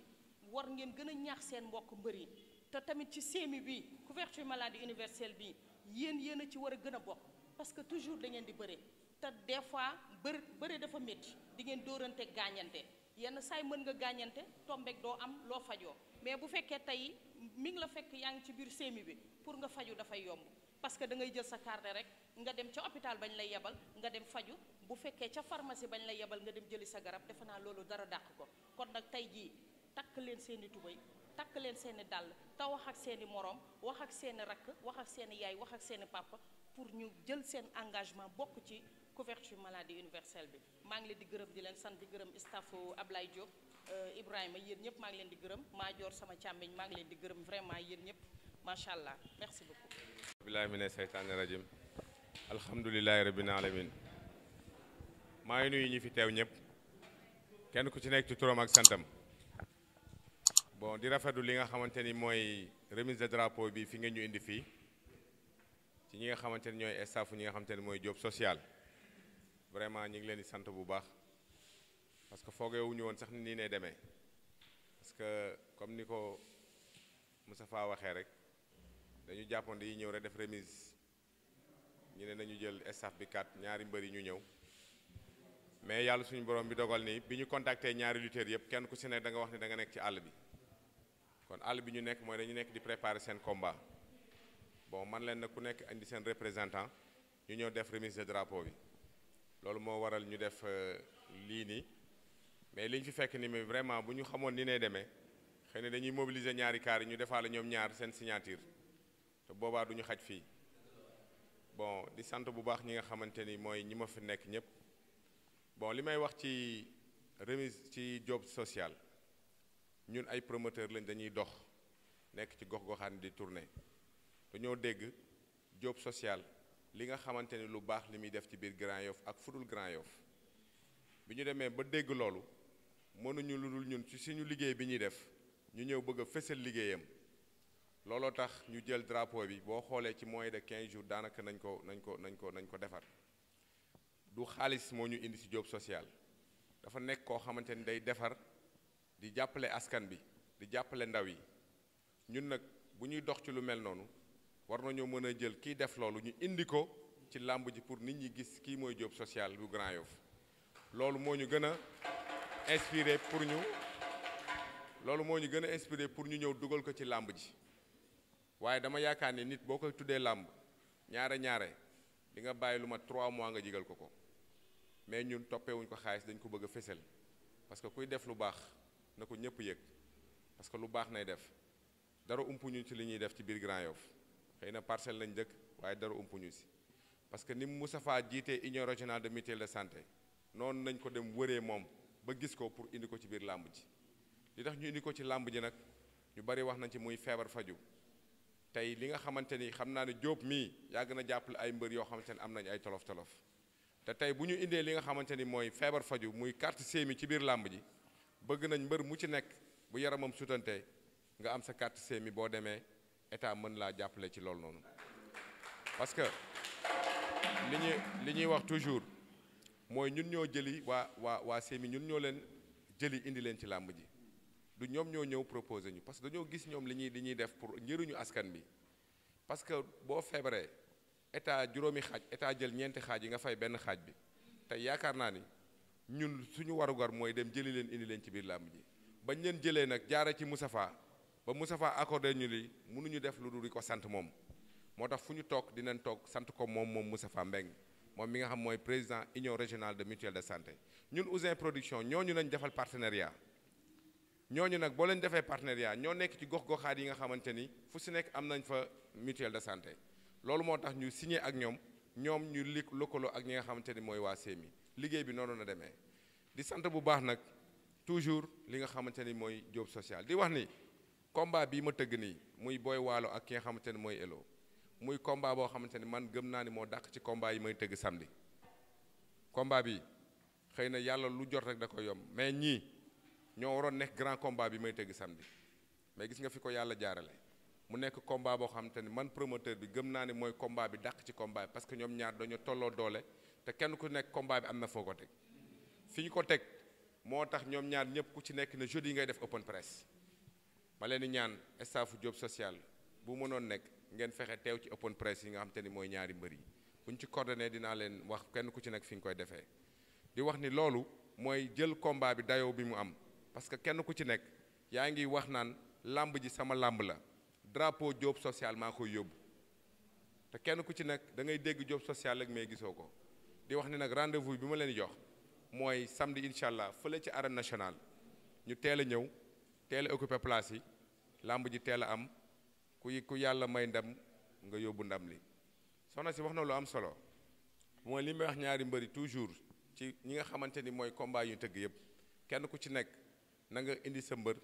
war ngeen gën a ñaax seen mbokk mbër yi te tamit ci sémi bi couverture maladie universelle bi yéen a ci war a gën a bokk parce que toujours da ngeen di bëre te des fois bëre dafa métti di ngeen dóorante gaañante yenn saay mën nga gaañante tombeek doo am loo fajoo mais bu fekkee tey mi ngi la fekk yaa ngi ci biir sémi bi pour nga faju dafay yomb parce que da ngay jël sa carte rek nga dem ca hôpital bañ lay yebal nga dem faju bu fekkee ca pharmacie bañ lay yebal nga dem jëli sa garab defe naa loolu dara dàq ko kon nag tey jii takk leen seeni tubéy takk leen seeni dàll te wax ak seeni moroom wax ak seeni rakk wax ak seeni yaay wax ak seeni papa pour ñu jël seen engagement bokk ci couverture maladie universelle bi maa ngi leen di gërëm di leen sant di gërëm staffu Ablaye Diop Ibrahima yéen ñëpp maa ngi leen di gërëm Maajoor sama càmmiñ maa ngi leen di gërëm vraiment yéen ñëpp macha allah merci beaucoup. billahi mina seytaani rajim alhamdulilahi rabbil alamin maa ngi nuyu ñi fi teew ñëpp kenn ku ci nekk ci turam ak santam bon di rafetlu li nga xamante ni mooy remise de drapeau bi fi ngeen ñu indi fii ci ñi nga xamante ni ñooy staff ñi nga xamante ni mooy Diop social vraiment ñu ngi leen di sant bu baax parce que foogewuñu woon sax ni nii ne demee parce que comme ni ko Moustapha waxee rek dañu jàppoon di ñëw rek def remise ñu ne nañu jël staff bi kat ñaari mbër yi ñu ñëw mais yàlla suñu borom bi dogal ni bi ñu contacté ñaari lutteurs yëpp kenn ku si nekk da nga wax ni da nga nekk ci àll bi kon àll bi ñu nekk mooy dañu nekk di préparer seen combat bon man leen nag ku nekk indi seen représentant ñu ñëw def remise de drapeau bi loolu moo waral ñu def lii nii mais li ñu fi fekk ni mais vraiment bu ñu xamoon ni ne demee xëy na dañuy mobiliser ñaari kaar yi ñu defaale ñoom ñaar seen signature te boobaa du ñu xaj fii bon di sant bu baax ñi nga xamante ni mooy ñi ma fi nekk ñëpp bon li may wax ci remise ci Diop social ñun ay promoteur lañ dañuy dox nekk ci gox-goxaan di tourner dañoo dégg Diop social li nga xamante ni lu baax li muy def ci biir Grand Yoff ak fudul Grand Yoff bi ñu demee ba dégg loolu mënuñu lu dul ñun ci suñu liggéey bi ñuy def ñu ñëw bëgg a fësal liggéeyam looloo tax ñu jël drapeau bi boo xoolee ci moins de 15 jours daanaka nañ ko defar du xaalis moo ñu indi ci Diop social dafa nekk koo xamante ni day defar di jàppale askan bi di jàppale ndaw yi ñun nag bu ñuy dox ci lu mel noonu war nañoo mën a jël kiy def loolu ñu indi ko ci làmb ji pour nit ñi gis kii mooy Diop social bu Grand Yoff loolu moo ñu gën a inspiré pour ñu ñëw dugal ko ci làmb ji waaye dama yaakaar ni nit boo koy tuddee làmb ñaare di nga bàyyi lu ma 3 mois nga jigal ko mais ñun toppewuñ ko xaalis dañ ko bëgg a fésal parce que kuy def lu baax na ko ñëpp yëg parce que lu baax nay def dara umpuñu ci li ñuy def ci biir Grand Yoff xëy na parcelle lañ dëkk waaye dara umpuñu si parce que ni Moustapha jiitee union régionale de mutuelle de santé noonu nañ ko dem wëree moom ba gis ko pour indi ko ci biir làmb ji li tax ñu indi ko ci làmb ji nag ñu bari wax nañ ci muy feebar faju tey li nga xamante ni xam naa ne Diop mii yàgg na jàppale ay mbër yoo xamante ni am nañ ay tolof-tolof te tey bu ñu indee li nga xamante ni mooy feebar faju muy carte sémi ci biir làmb ji bëgg nañ mbër mu ci nekk bu yaramam sutante nga am sa carte CMU boo demee état mën laa jàppale ci loolu noonu parce que li ñuy wax toujours mooy ñun ñoo jëli waa CMU ñun ñoo leen jëli indi leen ci làmb ji du ñoom ñoo ñëw proposé ñu parce que dañoo gis ñoom li ñuy def pour njëriñu askan bi parce que boo feebaree état juróomi xaaj état jël ñeenti xaaj yi nga fay benn xaaj bi te yaakaar naa ni ñun suñu warugar mooy dem jëli leen indi leen ci biir làmb ji bañ leen jëlee nag jaare ci Moustapha ba Moustapha accordé ñu li mënuñu def lu dul di ko sant moom moo tax fu ñu toog dinañ toog sant ko moom Moustapha Mbengue moom mi nga xam mooy président union régionale de mutuelle de santé ñun Ouzin Production ñooñu nañ defal partenariat ñooñu nag boo leen defee partenariat ñoo nekk ci gox-goxaat yi nga xamante ni fu si nekk am nañ fa mutuelle de santé loolu moo tax ñu signé ak ñoom ñu lëkkaloo ak ñi nga xamante ni mooy waa CMU liggéey bi noonu na demee di sant bu baax nag toujours li nga xamante ni mooy job social di wax ni combat bii ma tëgg nii muy Boy Waalo ak ki nga xamante ni mooy Elo muy combat boo xamante ni man gëm naa ni moo dàq ci combat yi may tëgg samedi combat bi xëy na yàlla lu jot rek da koy yomb mais ñii ñoo waroon nekk grand combat bi may tëgg samedi mais gis nga fi ko yàlla jaarale mu nekk combat boo xamante ni man promoteur bi gëm naa ni mooy combat bi dàq ci combat bi parce que ñoom ñaar dañoo tolloo doole te kenn ku nekk combat bi am na foo ko teg fi ñu ko teg moo tax ñoom ñaar ñëpp ku ci nekk ne jeudi ngay def open press ma leen di ñaan staffu job social bu mënoon nekk ngeen fexe teew ci open press yi nga xamante ni mooy ñaari mbër yi buñ ci coordonné dinaa leen wax kenn ku ci nekk fi nga koy defee di wax ni loolu mooy jël combat bi dayoo bi mu am parce que kenn ku ci nekk yaa ngi wax naan làmb ji sama làmb la drapeau job social maa koy yóbbu te kenn ku ci nekk da ngay dégg job social rek mais gisoo ko di wax ni nag rendez-vous bi ma leen di jox mooy samedi incha allah fële ci arène nationale ñu teel a ñëw teel a occupé place yi làmb ji teel a am ku yàlla may ndam nga yóbbu ndam li soxna si wax na lu am solo mooy li may wax ñaari mbëri toujours ci ñi nga xamante ni mooy combat yu tëgg yëpp kenn ku ci nekk na nga indi sa mbër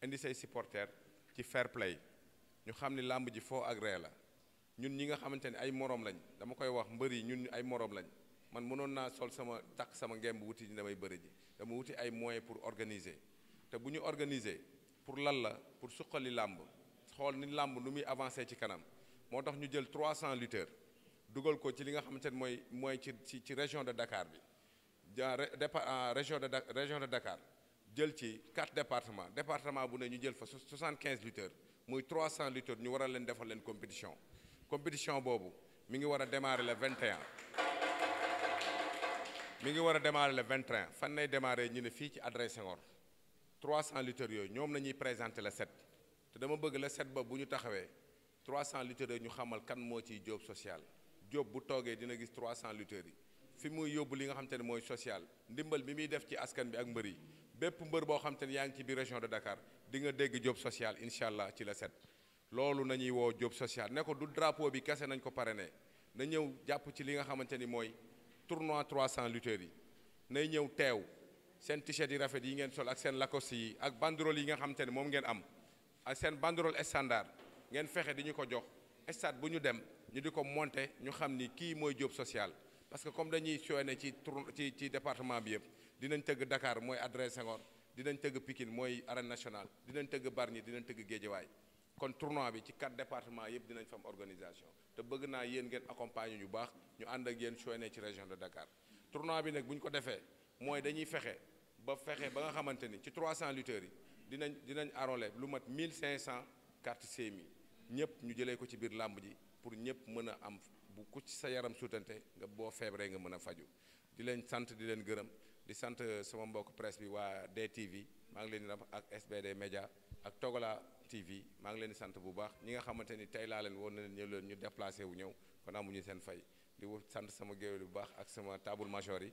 indi say supporters ci fair play ñu xam ni làmb ji foo ak ree la ñun ñi nga xamante ni ay morom lañ dama koy wax mbër yi ñun ay morom lañ man mënoon naa sol takk sama ngemb wuti ji damay bëri ji dama wuti ay moyens pour organiser te bu ñu organiser pour lan la pour suqali làmb xool ni làmb nu muy avancé ci kanam moo tax ñu jël 300 lutteurs dugal ko ci li nga xamante ne mooy ci région de Dakar bi région de Dakar jël ci 4 département bu ne ñu jël fa 75 lutteurs muy 300 lutteurs ñu war a leen defal leen compétition boobu mi ngi war a démarrer le 21 fan lay démarrer ñu ne fii ci adresse Senghor 300 lutteurs yooyu ñoom la ñuy présenter le 7 te dama bëgg le 7 ba bu ñu taxawee 300 lutteurs yooyu ñu xamal kan moo ciy job social job bu toogee dina gis 300 lutteurs yi fi muy yóbbu li nga xam te ne mooy social ndimbal bi muy def ci askan bi ak mbër yi bépp mbër boo xam te ne yaa ngi ci biir région de Dakar di nga dégg job social incha allah ci le 7 loolu nañuy woo job social ne ko du drapeau bi kese nañ ko parrainé na ñëw jàpp ci li nga xamante ni mooy tournoi 300 lutteurs yi nay ñëw teew seen t-shirt yi rafet yi ngeen sol ak seen lacoste yi ak banderole yi nga xamante ne moom ngeen am ak seen banderole standard ngeen fexe di ñu ko jox stade bu ñu dem ñu di ko monter ñu xam ni kii mooy job social parce que comme dañuy sooyne ci département bi yëpp dinañ tëgg Dakar mooy adresse Senghor dinañ tëgg Pikine mooy arène nationale dinañ tëgg Bargny dinañ tëgg Guédiawaye kon tournoi bi ci 4 départements yëpp dinañ fa am organisation te bëgg naa yéen ngeen accompagner ñu baax ñu ànd ak yéen sooyne ci région de Dakar tournoi bi nag bu ñu ko defee mooy dañuy fexe ba nga xamante ni ci 300 lutteurs yi dinañ enrôler lu mat 1500 cartes CMU ñëpp ñu jëlee ko ci biir làmb ji pour ñëpp mën a am bu ku ci sa yaram suutante nga boo feebaree nga mën a faju di leen sant di leen gërëm di sant sama mbokk presse bi waa DTV maa ngi leen di raf ak SBD Média ak Togola TV maa ngi leen di sant bu baax ñi nga xamante ni tey laa leen woon na leen ñëw leen ñu déplacé wu ñëw kon amuñu seen fay di sant sama géwél bu baax ak sama table major yi